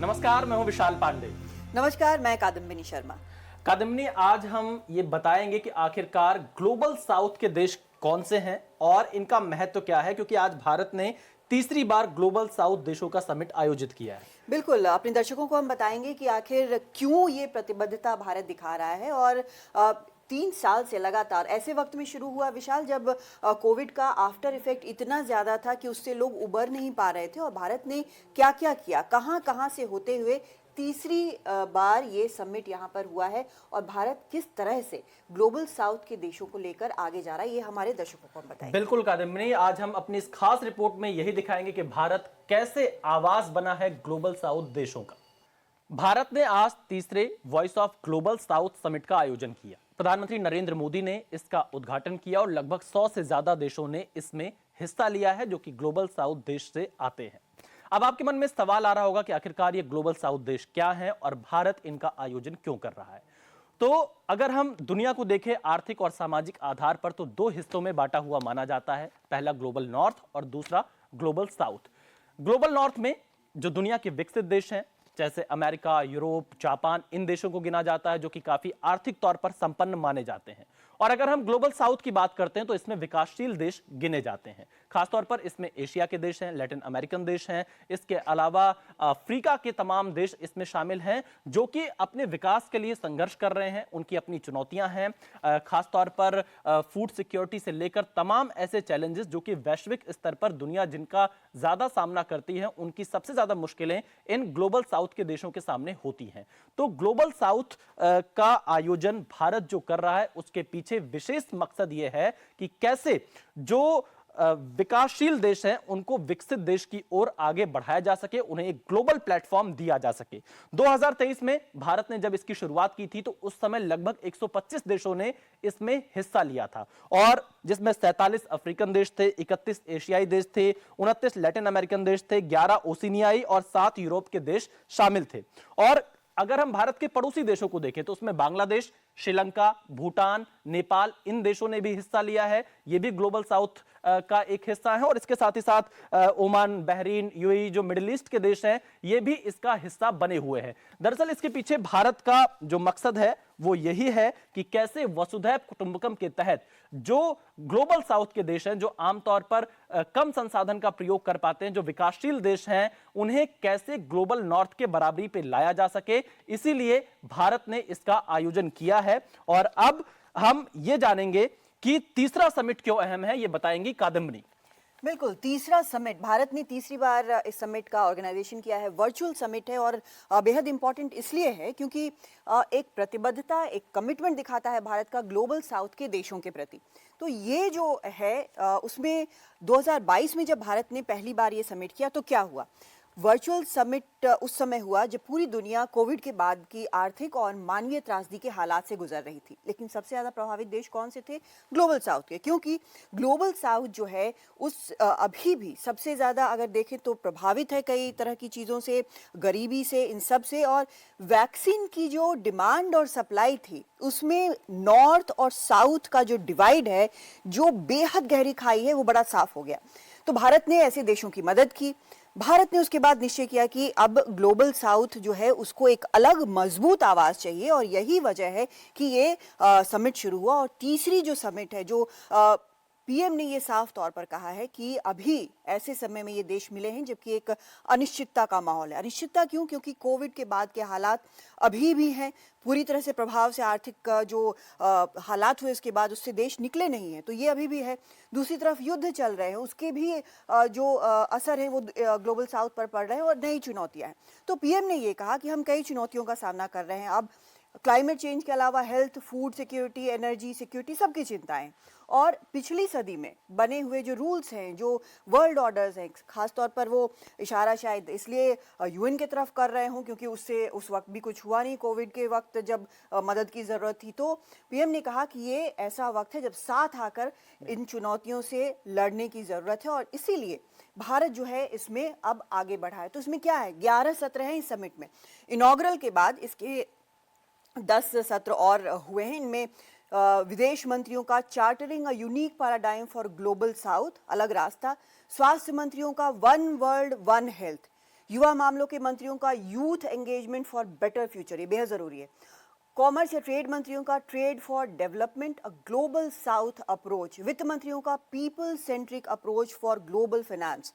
नमस्कार, मैं हूं विशाल पांडे। नमस्कार, मैं कादम्बिनी शर्मा। कादम्बिनी, आज हम ये बताएंगे कि आखिरकार ग्लोबल साउथ के देश कौन से हैं और इनका महत्व क्या है, क्योंकि आज भारत ने तीसरी बार ग्लोबल साउथ देशों का समिट आयोजित किया है। बिल्कुल, अपने दर्शकों को हम बताएंगे कि आखिर क्यों ये प्रतिबद्धता भारत दिखा रहा है और 3 साल से लगातार ऐसे वक्त में शुरू हुआ विशाल, जब कोविड का आफ्टर इफेक्ट इतना ज़्यादा था कि उससे लोग उबर नहीं पा रहे थे और भारत ने क्या क्या किया, कहाँ कहाँ से होते हुए तीसरी बार ये समिट यहाँ पर हुआ है और भारत किस तरह से ग्लोबल साउथ के देशों को लेकर आगे जा रहा है, ये हमारे दर्शकों को हम बताएंगे। बिल्कुल कादम्बिनी, आज हम अपनी इस खास रिपोर्ट में यही दिखाएंगे कि भारत कैसे आवाज बना है ग्लोबल साउथ देशों का। भारत ने आज तीसरे voice of global south summit का आयोजन किया। प्रधानमंत्री नरेंद्र मोदी ने इसका उद्घाटन किया और लगभग 100 से ज्यादा देशों ने इसमें हिस्सा लिया है, जो कि ग्लोबल साउथ देश से आते हैं। अब आपके मन में सवाल आ रहा होगा कि आखिरकार ये ग्लोबल साउथ देश क्या है और भारत इनका आयोजन क्यों कर रहा है। तो अगर हम दुनिया को देखें आर्थिक और सामाजिक आधार पर, तो दो हिस्सों में बांटा हुआ माना जाता है। पहला ग्लोबल नॉर्थ और दूसरा ग्लोबल साउथ। ग्लोबल नॉर्थ में जो दुनिया के विकसित देश हैं, जैसे अमेरिका, यूरोप, जापान, इन देशों को गिना जाता है, जो कि काफी आर्थिक तौर पर संपन्न माने जाते हैं। और अगर हम ग्लोबल साउथ की बात करते हैं तो इसमें विकासशील देश गिने जाते हैं। खासतौर पर इसमें एशिया के देश हैं, लैटिन अमेरिकन देश हैं, इसके अलावा अफ्रीका के तमाम देश इसमें शामिल हैं, जो कि अपने विकास के लिए संघर्ष कर रहे हैं। उनकी अपनी चुनौतियां हैं, खासतौर पर फूड सिक्योरिटी से लेकर तमाम ऐसे चैलेंजेस जो कि वैश्विक स्तर पर दुनिया जिनका ज्यादा सामना करती है, उनकी सबसे ज्यादा मुश्किलें इन ग्लोबल साउथ के देशों के सामने होती हैं। तो ग्लोबल साउथ का आयोजन भारत जो कर रहा है, उसके पीछे विशेष मकसद यह है कि कैसे जो विकासशील देश हैं उनको विकसित देश की ओर आगे बढ़ाया जा सके, उन्हें एक ग्लोबल प्लेटफॉर्म दिया जा सके। 2023 में भारत ने जब इसकी शुरुआत की थी तो उस समय लगभग 125 देशों ने इसमें हिस्सा लिया था, और जिसमें 47 अफ्रीकन देश थे, 31 एशियाई देश थे, 29 लैटिन अमेरिकन देश थे, 11 ओशिनियाई और 7 यूरोप के देश शामिल थे। और अगर हम भारत के पड़ोसी देशों को देखें तो उसमें बांग्लादेश, श्रीलंका, भूटान, नेपाल, इन देशों ने भी हिस्सा लिया है। ये भी ग्लोबल साउथ का एक हिस्सा है। और इसके साथ ही साथ ओमान, बहरीन, यूएई, जो मिडिल ईस्ट के देश हैं, ये भी इसका हिस्सा बने हुए हैं। दरअसल इसके पीछे भारत का जो मकसद है वो यही है कि कैसे वसुधैव कुटुंबकम के तहत जो ग्लोबल साउथ के देश हैं, जो आमतौर पर कम संसाधन का प्रयोग कर पाते हैं, जो विकासशील देश हैं, उन्हें कैसे ग्लोबल नॉर्थ के बराबरी पे लाया जा सके। इसीलिए भारत ने इसका आयोजन किया है। और अब हम ये जानेंगे कि तीसरा समिट क्यों अहम है, ये बताएंगी कादम्बिनी। बिल्कुल, तीसरा समिट, भारत ने तीसरी बार इस समिट का ऑर्गेनाइजेशन किया है। वर्चुअल समिट है और बेहद इंपॉर्टेंट इसलिए है क्योंकि एक प्रतिबद्धता, एक कमिटमेंट दिखाता है भारत का ग्लोबल साउथ के देशों के प्रति। तो ये जो है उसमें 2022 में जब भारत ने पहली बार ये समिट किया तो क्या हुआ। वर्चुअल समिट उस समय हुआ जब पूरी दुनिया कोविड के बाद की आर्थिक और मानवीय त्रासदी के हालात से गुजर रही थी। लेकिन सबसे ज़्यादा प्रभावित देश कौन से थे? ग्लोबल साउथ के, क्योंकि ग्लोबल साउथ जो है उस अभी भी सबसे ज़्यादा अगर देखें तो प्रभावित है कई तरह की चीज़ों से, गरीबी से, इन सब से। और वैक्सीन की जो डिमांड और सप्लाई थी उसमें नॉर्थ और साउथ का जो डिवाइड है, जो बेहद गहरी खाई है, वो बड़ा साफ हो गया। तो भारत ने ऐसे देशों की मदद की। भारत ने उसके बाद निश्चय किया कि अब ग्लोबल साउथ जो है उसको एक अलग मजबूत आवाज चाहिए, और यही वजह है कि ये समिट शुरू हुआ। और तीसरी जो समिट है, जो पीएम ने ये साफ तौर पर कहा है कि अभी ऐसे समय में ये देश मिले हैं जबकि एक अनिश्चितता का माहौल है। अनिश्चितता क्यों? क्योंकि कोविड के बाद के हालात अभी भी हैं, पूरी तरह से प्रभाव से आर्थिक जो हालात हुए उसके बाद उससे देश निकले नहीं हैं, तो ये अभी भी है। दूसरी तरफ युद्ध चल रहे हैं, उसके भी जो असर है वो ग्लोबल साउथ पर पड़ रहे हैं, और नई चुनौतियां हैं। तो पीएम ने ये कहा कि हम कई चुनौतियों का सामना कर रहे हैं। अब क्लाइमेट चेंज के अलावा health, food security, energy security, सबकी चिंताएं। और पिछली सदी में बने हुए जो रूल्स हैं, जो वर्ल्ड ऑर्डर्स हैं, खासतौर पर वो इशारा शायद इसलिए यूएन की तरफ कर रहे हों क्योंकि उससे उस वक्त भी कुछ हुआ नहीं, कोविड के वक्त जब मदद की ज़रूरत थी। तो पीएम ने कहा कि ये ऐसा वक्त है जब साथ आकर इन चुनौतियों से लड़ने की ज़रूरत है, और इसीलिए भारत जो है इसमें अब आगे बढ़ा है। तो इसमें क्या है, 11 सत्र हैं इस समिट में। इनॉग्रल के बाद इसके 10 सत्र और हुए हैं। इनमें विदेश मंत्रियों का chartering a unique paradigm for global south, अलग रास्ता। स्वास्थ्य मंत्रियों का वन वर्ल्ड वन हेल्थ, युवा मामलों के मंत्रियों का youth engagement for better future, ये बेहद जरूरी है। कॉमर्स या ट्रेड मंत्रियों का trade for development, a global south approach. वित्त मंत्रियों का people centric approach for global finance.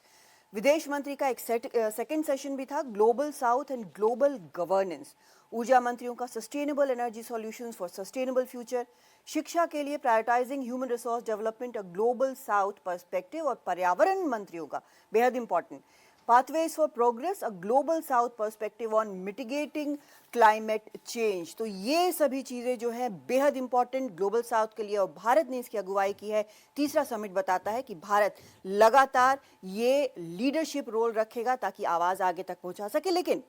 विदेश मंत्री का एक सेकंड सेशन भी था, global south and global governance. ऊर्जा मंत्रियों का sustainable energy solutions for sustainable future. शिक्षा के लिए prioritising human resource development, a global south perspective. और पर्यावरण मंत्रियों का बेहद important, pathways for progress, a global south perspective on mitigating climate change. तो ये सभी चीजें जो है बेहद इंपॉर्टेंट ग्लोबल साउथ के लिए, और भारत ने इसकी अगुवाई की है। तीसरा समिट बताता है कि भारत लगातार ये लीडरशिप रोल रखेगा ताकि आवाज आगे तक पहुंचा सके। लेकिन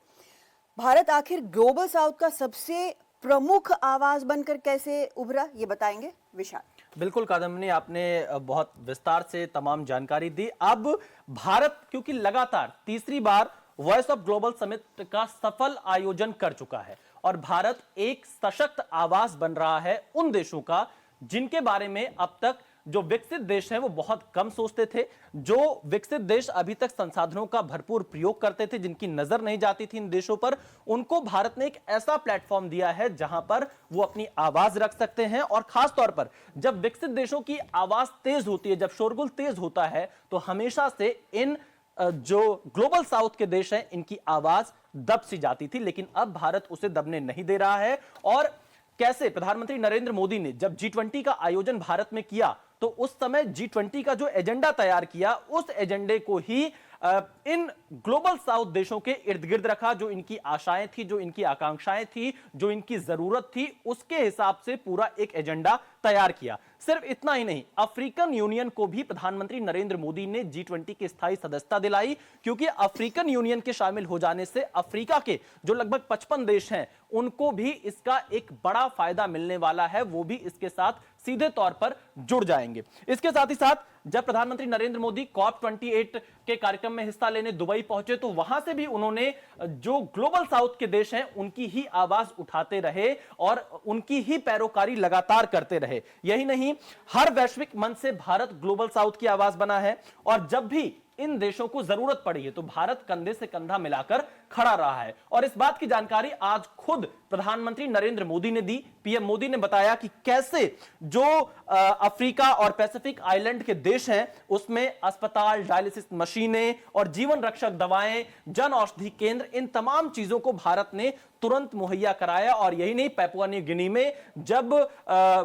भारत आखिर ग्लोबल साउथ का सबसे प्रमुख आवाज बनकर कैसे उभरा, ये बताएंगे विशाल। बिल्कुल कादम्बनी, आपने बहुत विस्तार से तमाम जानकारी दी। अब भारत क्योंकि लगातार तीसरी बार वॉइस ऑफ ग्लोबल समिट का सफल आयोजन कर चुका है और भारत एक सशक्त आवाज बन रहा है उन देशों का जिनके बारे में अब तक जो विकसित देश हैं वो बहुत कम सोचते थे। जो विकसित देश अभी तक संसाधनों का भरपूर प्रयोग करते थे, जिनकी नजर नहीं जाती थी इन देशों पर, उनको भारत ने एक ऐसा प्लेटफॉर्म दिया है जहां पर वो अपनी आवाज रख सकते हैं। और खास तौर पर जब विकसित देशों की आवाज तेज होती है, जब शोरगुल तेज होता है, तो हमेशा से इन जो ग्लोबल साउथ के देश हैं इनकी आवाज दब सी जाती थी। लेकिन अब भारत उसे दबने नहीं दे रहा है। और कैसे प्रधानमंत्री नरेंद्र मोदी ने जब G20 का आयोजन भारत में किया तो उस समय G20 का जो एजेंडा तैयार किया, उस एजेंडे को ही इन ग्लोबल साउथ देशों के इर्द गिर्द रखा। जो इनकी आशाएं थी, जो इनकी आकांक्षाएं थी, जो इनकी जरूरत थी, उसके हिसाब से पूरा एक एजेंडा तैयार किया। सिर्फ इतना ही नहीं, अफ्रीकन यूनियन को भी प्रधानमंत्री नरेंद्र मोदी ने G20 की स्थायी सदस्यता दिलाई, क्योंकि अफ्रीकन यूनियन के शामिल हो जाने से अफ्रीका के जो लगभग 55 देश हैं उनको भी इसका एक बड़ा फायदा मिलने वाला है। वो भी इसके साथ सीधे तौर पर जुड़ जाएंगे। इसके साथ ही साथ जब प्रधानमंत्री नरेंद्र मोदी COP28 के कार्यक्रम में हिस्सा लेने दुबई पहुंचे तो वहां से भी उन्होंने जो ग्लोबल साउथ के देश हैं उनकी ही आवाज उठाते रहे और उनकी ही पैरोकारी लगातार करते रहे। यही नहीं, हर वैश्विक मंच से भारत ग्लोबल साउथ की आवाज बना है और जब भी इन देशों को जरूरत पड़ी है तो भारत कंधे से कंधा मिलाकर खड़ा रहा है। और इस बात की जानकारी आज खुद प्रधानमंत्री नरेंद्र मोदी ने दी। पीएम मोदी ने बताया कि कैसे जो अफ्रीका और पैसिफिक आइलैंड के देश हैं उसमें अस्पताल, डायलिसिस मशीनें और जीवन रक्षक दवाएं, जन औषधि केंद्र, इन तमाम चीजों को भारत ने तुरंत मुहैया कराया। और यही नहीं, पैपुआ न्यू गिनी में जब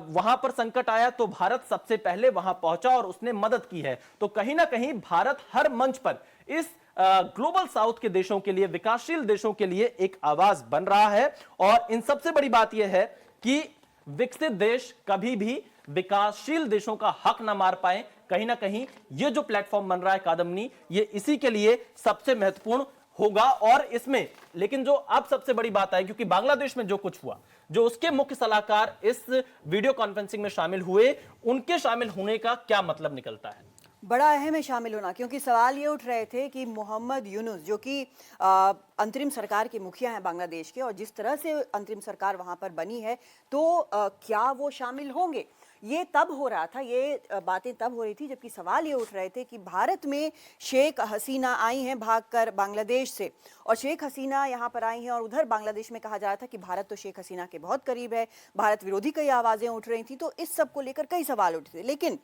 वहां पर संकट आया तो भारत सबसे पहले वहां पहुंचा और उसने मदद की है। तो कहीं ना कहीं भारत हर मंच पर इस ग्लोबल साउथ के देशों के लिए, विकासशील देशों के लिए एक आवाज बन रहा है। और इन सबसे बड़ी बात यह है कि विकसित देश कभी भी विकासशील देशों का हक ना मार पाए। कहीं ना कहीं ये जो प्लेटफॉर्म बन रहा है कादम्बनी, ये इसी के लिए सबसे महत्वपूर्ण होगा। और इसमें लेकिन जो अब सबसे बड़ी बात है, क्योंकि बांग्लादेश में जो कुछ हुआ, जो उसके मुख्य सलाहकार इस वीडियो कॉन्फ्रेंसिंग में शामिल हुए, उनके शामिल होने का क्या मतलब निकलता है? बड़ा अहम है शामिल होना, क्योंकि सवाल ये उठ रहे थे कि मोहम्मद यूनुस जो कि अंतरिम सरकार के मुखिया हैं बांग्लादेश के, और जिस तरह से अंतरिम सरकार वहां पर बनी है तो क्या वो शामिल होंगे। ये तब हो रहा था, ये बातें तब हो रही थी जबकि सवाल ये उठ रहे थे कि भारत में शेख हसीना आई हैं भागकर बांग्लादेश से, और शेख हसीना यहाँ पर आई हैं और उधर बांग्लादेश में कहा जा रहा था कि भारत तो शेख हसीना के बहुत करीब है, भारत विरोधी कई आवाज़ें उठ रही थी। तो इस सब को लेकर कई सवाल उठे थे। लेकिन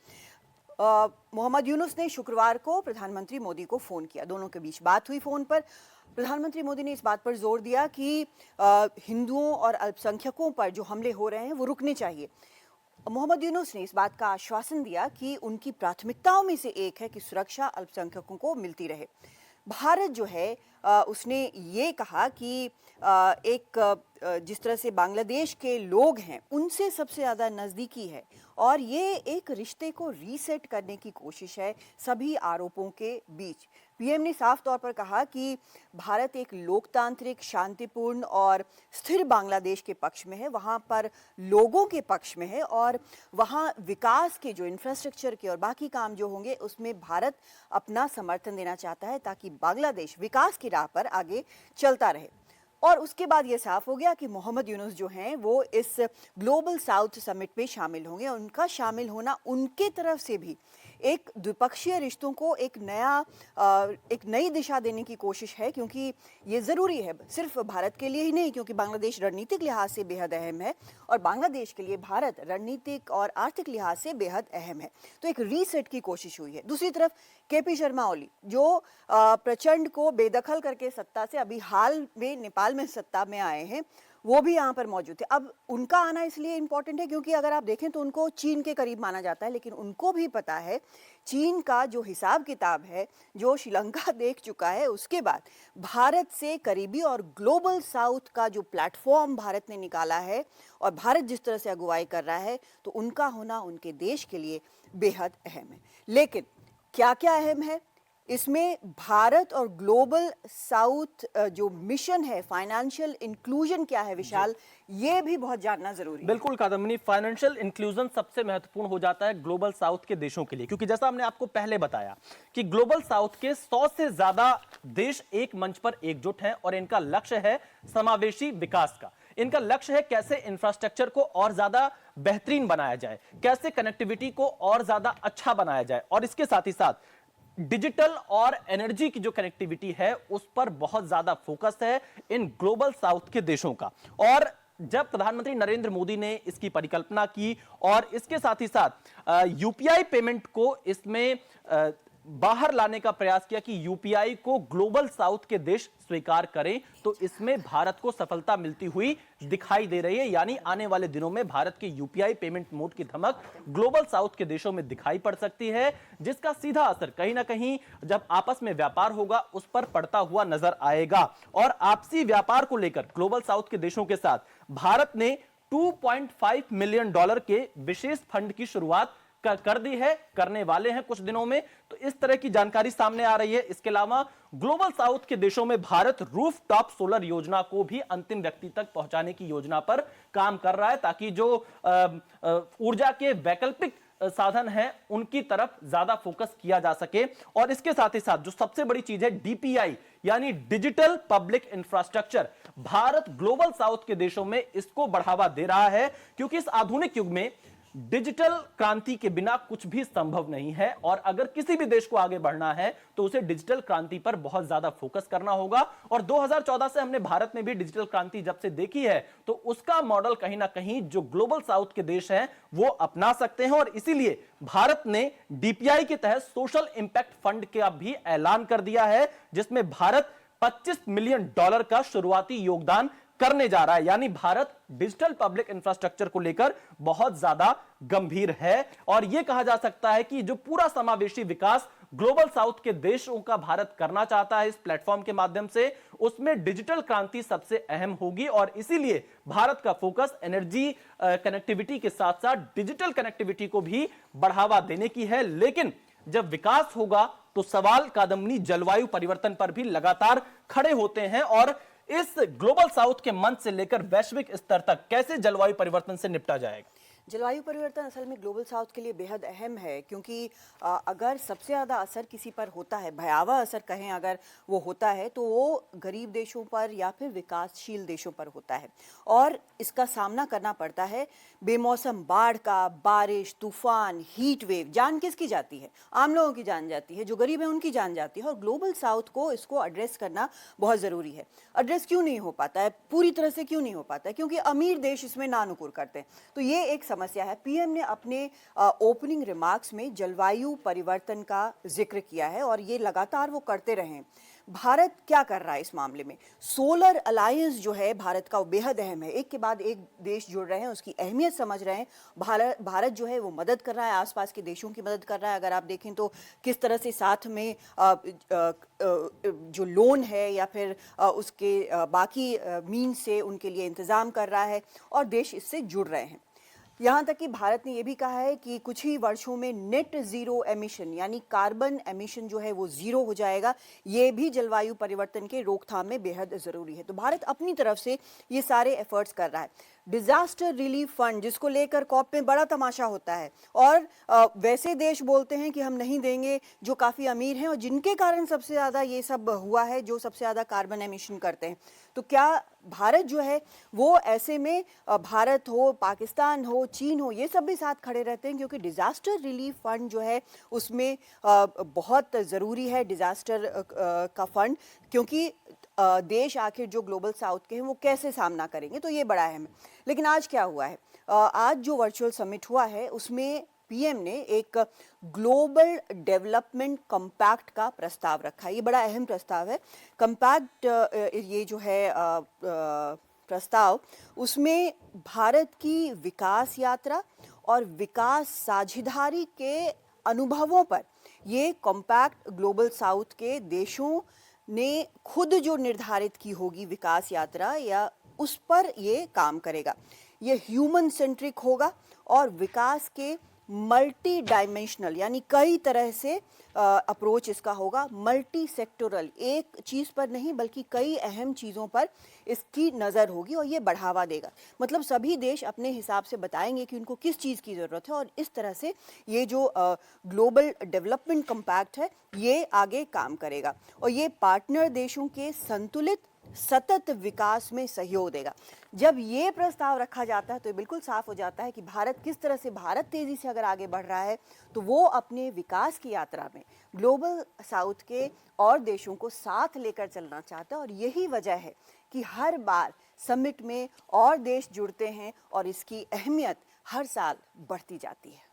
मोहम्मद यूनुस ने शुक्रवार को प्रधानमंत्री मोदी को फ़ोन किया, दोनों के बीच बात हुई फ़ोन पर। प्रधानमंत्री मोदी ने इस बात पर जोर दिया कि हिंदुओं और अल्पसंख्यकों पर जो हमले हो रहे हैं वो रुकने चाहिए। मोहम्मद यूनुस ने इस बात का आश्वासन दिया कि उनकी प्राथमिकताओं में से एक है कि सुरक्षा अल्पसंख्यकों को मिलती रहे। भारत जो है उसने ये कहा कि जिस तरह से बांग्लादेश के लोग हैं उनसे सबसे ज़्यादा नज़दीकी है और ये एक रिश्ते को रीसेट करने की कोशिश है सभी आरोपों के बीच। पीएम ने साफ तौर पर कहा कि भारत एक लोकतांत्रिक, शांतिपूर्ण और स्थिर बांग्लादेश के पक्ष में है, वहाँ पर लोगों के पक्ष में है और वहाँ विकास के जो इंफ्रास्ट्रक्चर के और बाकी काम जो होंगे उसमें भारत अपना समर्थन देना चाहता है ताकि बांग्लादेश विकास की राह पर आगे चलता रहे। और उसके बाद ये साफ हो गया कि मोहम्मद यूनुस जो हैं वो इस ग्लोबल साउथ समिट में शामिल होंगे। उनका शामिल होना उनके तरफ से भी एक द्विपक्षीय रिश्तों को एक नई दिशा देने की कोशिश है, क्योंकि ये ज़रूरी है सिर्फ भारत के लिए ही नहीं, क्योंकि बांग्लादेश रणनीतिक लिहाज से बेहद अहम है और बांग्लादेश के लिए भारत रणनीतिक और आर्थिक लिहाज से बेहद अहम है। तो एक रीसेट की कोशिश हुई है। दूसरी तरफ केपी शर्मा ओली, जो प्रचंड को बेदखल करके सत्ता से अभी हाल में नेपाल में सत्ता में आए हैं, वो भी यहाँ पर मौजूद थे। अब उनका आना इसलिए इम्पोर्टेंट है क्योंकि अगर आप देखें तो उनको चीन के करीब माना जाता है, लेकिन उनको भी पता है चीन का जो हिसाब किताब है, जो श्रीलंका देख चुका है, उसके बाद भारत से करीबी और ग्लोबल साउथ का जो प्लेटफॉर्म भारत ने निकाला है और भारत जिस तरह से अगुवाई कर रहा है, तो उनका होना उनके देश के लिए बेहद अहम है। लेकिन क्या क्या अहम है इसमें? भारत और ग्लोबल साउथ जो मिशन है, फाइनेंशियल इंक्लूजन क्या है विशाल, ये भी बहुत जानना जरूरी है। बिल्कुल कादम्बिनी, फाइनेंशियल इंक्लूजन सबसे महत्वपूर्ण हो जाता है ग्लोबल साउथ के देशों के लिए, क्योंकि जैसा हमने आपको पहले बताया कि ग्लोबल साउथ के 100 से ज्यादा देश एक मंच पर एकजुट हैं और इनका लक्ष्य है समावेशी विकास का। इनका लक्ष्य है कैसे इंफ्रास्ट्रक्चर को और ज्यादा बेहतरीन बनाया जाए, कैसे कनेक्टिविटी को और ज्यादा अच्छा बनाया जाए, और इसके साथ ही साथ डिजिटल और एनर्जी की जो कनेक्टिविटी है उस पर बहुत ज्यादा फोकस है इन ग्लोबल साउथ के देशों का। और जब प्रधानमंत्री नरेंद्र मोदी ने इसकी परिकल्पना की और इसके साथ ही साथ यूपीआई पेमेंट को इसमें बाहर लाने का प्रयास किया कि यूपीआई को ग्लोबल साउथ के देश स्वीकार करें, तो इसमें भारत को सफलता मिलती हुई दिखाई दे रही है। यानी आने वाले दिनों में भारत के यूपीआई पेमेंट मोड की धमक ग्लोबल साउथ के देशों में दिखाई पड़ सकती है, जिसका सीधा असर कहीं ना कहीं जब आपस में व्यापार होगा उस पर पड़ता हुआ नजर आएगा। और आपसी व्यापार को लेकर ग्लोबल साउथ के देशों के साथ भारत ने $2.5 मिलियन के विशेष फंड की शुरुआत कर दी है, करने वाले हैं कुछ दिनों में। तो इस तरह की जानकारी सामने आ रही है। इसके अलावा ग्लोबल साउथ के देशों में भारत रूफटॉप सोलर योजना को भी अंतिम व्यक्ति तक पहुंचाने की योजना पर काम कर रहा है, ताकि जो ऊर्जा के वैकल्पिक साधन हैं उनकी तरफ ज्यादा फोकस किया जा सके। और इसके साथ ही साथ जो सबसे बड़ी चीज है डीपीआई, यानी digital public infrastructure, Bharat global south के देशों में इसको बढ़ावा दे रहा है, क्योंकि इस आधुनिक युग में डिजिटल क्रांति के बिना कुछ भी संभव नहीं है। और अगर किसी भी देश को आगे बढ़ना है तो उसे डिजिटल क्रांति पर बहुत ज्यादा फोकस करना होगा। और 2014 से हमने भारत में भी डिजिटल क्रांति जब से देखी है, तो उसका मॉडल कहीं ना कहीं जो ग्लोबल साउथ के देश हैं वो अपना सकते हैं। और इसीलिए भारत ने डीपीआई के तहत सोशल इंपैक्ट फंड का भी ऐलान कर दिया है, जिसमें भारत $25 मिलियन का शुरुआती योगदान करने जा रहा है। यानी भारत डिजिटल पब्लिक इंफ्रास्ट्रक्चर को लेकर बहुत ज्यादा गंभीर है। और यह कहा जा सकता है कि जो पूरा समावेशी विकास ग्लोबल साउथ के देशों का भारत करना चाहता है इस प्लेटफॉर्म के माध्यम से, उसमें डिजिटल क्रांति सबसे अहम होगी। और इसीलिए भारत का फोकस एनर्जी कनेक्टिविटी के साथ साथ डिजिटल कनेक्टिविटी को भी बढ़ावा देने की है। लेकिन जब विकास होगा तो सवाल कादम्बिनी जलवायु परिवर्तन पर भी लगातार खड़े होते हैं। और इस ग्लोबल साउथ के मंच से लेकर वैश्विक स्तर तक कैसे जलवायु परिवर्तन से निपटा जाएगा? जलवायु परिवर्तन असल में ग्लोबल साउथ के लिए बेहद अहम है, क्योंकि अगर सबसे ज़्यादा असर किसी पर होता है, भयावह असर कहें अगर वो होता है, तो वो गरीब देशों पर या फिर विकासशील देशों पर होता है। और इसका सामना करना पड़ता है बेमौसम बाढ़ का, बारिश, तूफान, हीट वेव। जान किसकी जाती है? आम लोगों की जान जाती है, जो गरीब है उनकी जान जाती है। और ग्लोबल साउथ को इसको एड्रेस करना बहुत ज़रूरी है। एड्रेस क्यों नहीं हो पाता है, पूरी तरह से क्यों नहीं हो पाता है? क्योंकि अमीर देश इसमें नानुकुर करते हैं। तो ये एक समस्या है। पीएम ने अपने ओपनिंग रिमार्क्स में जलवायु परिवर्तन का जिक्र किया है और ये लगातार वो करते रहे। भारत क्या कर रहा है इस मामले में? सोलर अलायंस जो है भारत का, वो बेहद अहम है। एक के बाद एक देश जुड़ रहे हैं, उसकी अहमियत समझ रहे हैं। भारत जो है वो मदद कर रहा है, आसपास के देशों की मदद कर रहा है। अगर आप देखें तो किस तरह से साथ में जो लोन है या फिर उसके बाकी मीन से उनके लिए इंतज़ाम कर रहा है और देश इससे जुड़ रहे हैं। यहाँ तक कि भारत ने यह भी कहा है कि कुछ ही वर्षों में नेट जीरो एमिशन, यानी कार्बन एमिशन जो है वो जीरो हो जाएगा। ये भी जलवायु परिवर्तन के रोकथाम में बेहद ज़रूरी है। तो भारत अपनी तरफ से ये सारे एफर्ट्स कर रहा है। डिजास्टर रिलीफ फंड जिसको लेकर कॉप में बड़ा तमाशा होता है, और वैसे देश बोलते हैं कि हम नहीं देंगे जो काफ़ी अमीर हैं और जिनके कारण सबसे ज़्यादा ये सब हुआ है, जो सबसे ज़्यादा कार्बन एमिशन करते हैं। तो क्या भारत जो है वो ऐसे में भारत हो, पाकिस्तान हो, चीन हो, ये सब भी साथ खड़े रहते हैं, क्योंकि डिज़ास्टर रिलीफ फंड जो है उसमें बहुत ज़रूरी है डिज़ास्टर का फंड, क्योंकि देश आखिर जो ग्लोबल साउथ के हैं वो कैसे सामना करेंगे, तो ये बड़ा अहम है। लेकिन आज क्या हुआ है, आज जो वर्चुअल समिट हुआ है उसमें पीएम ने एक ग्लोबल डेवलपमेंट कम्पैक्ट का प्रस्ताव रखा है। ये बड़ा अहम प्रस्ताव है। कम्पैक्ट ये जो है प्रस्ताव, उसमें भारत की विकास यात्रा और विकास साझेदारी के अनुभवों पर ये कॉम्पैक्ट ग्लोबल साउथ के देशों ने खुद जो निर्धारित की होगी विकास यात्रा, या उस पर ये काम करेगा। ये ह्यूमन सेंट्रिक होगा और विकास के मल्टी डायमेंशनल यानी कई तरह से अप्रोच इसका होगा। मल्टी सेक्टोरल, एक चीज़ पर नहीं बल्कि कई अहम चीज़ों पर इसकी नज़र होगी और ये बढ़ावा देगा। मतलब सभी देश अपने हिसाब से बताएंगे कि उनको किस चीज़ की ज़रूरत है, और इस तरह से ये जो ग्लोबल डेवलपमेंट कम्पैक्ट है ये आगे काम करेगा और ये पार्टनर देशों के संतुलित सतत विकास में सहयोग देगा। जब ये प्रस्ताव रखा जाता है तो बिल्कुल साफ हो जाता है कि भारत किस तरह से, भारत तेजी से अगर आगे बढ़ रहा है तो वो अपने विकास की यात्रा में ग्लोबल साउथ के और देशों को साथ लेकर चलना चाहता है। और यही वजह है कि हर बार समिट में और देश जुड़ते हैं और इसकी अहमियत हर साल बढ़ती जाती है।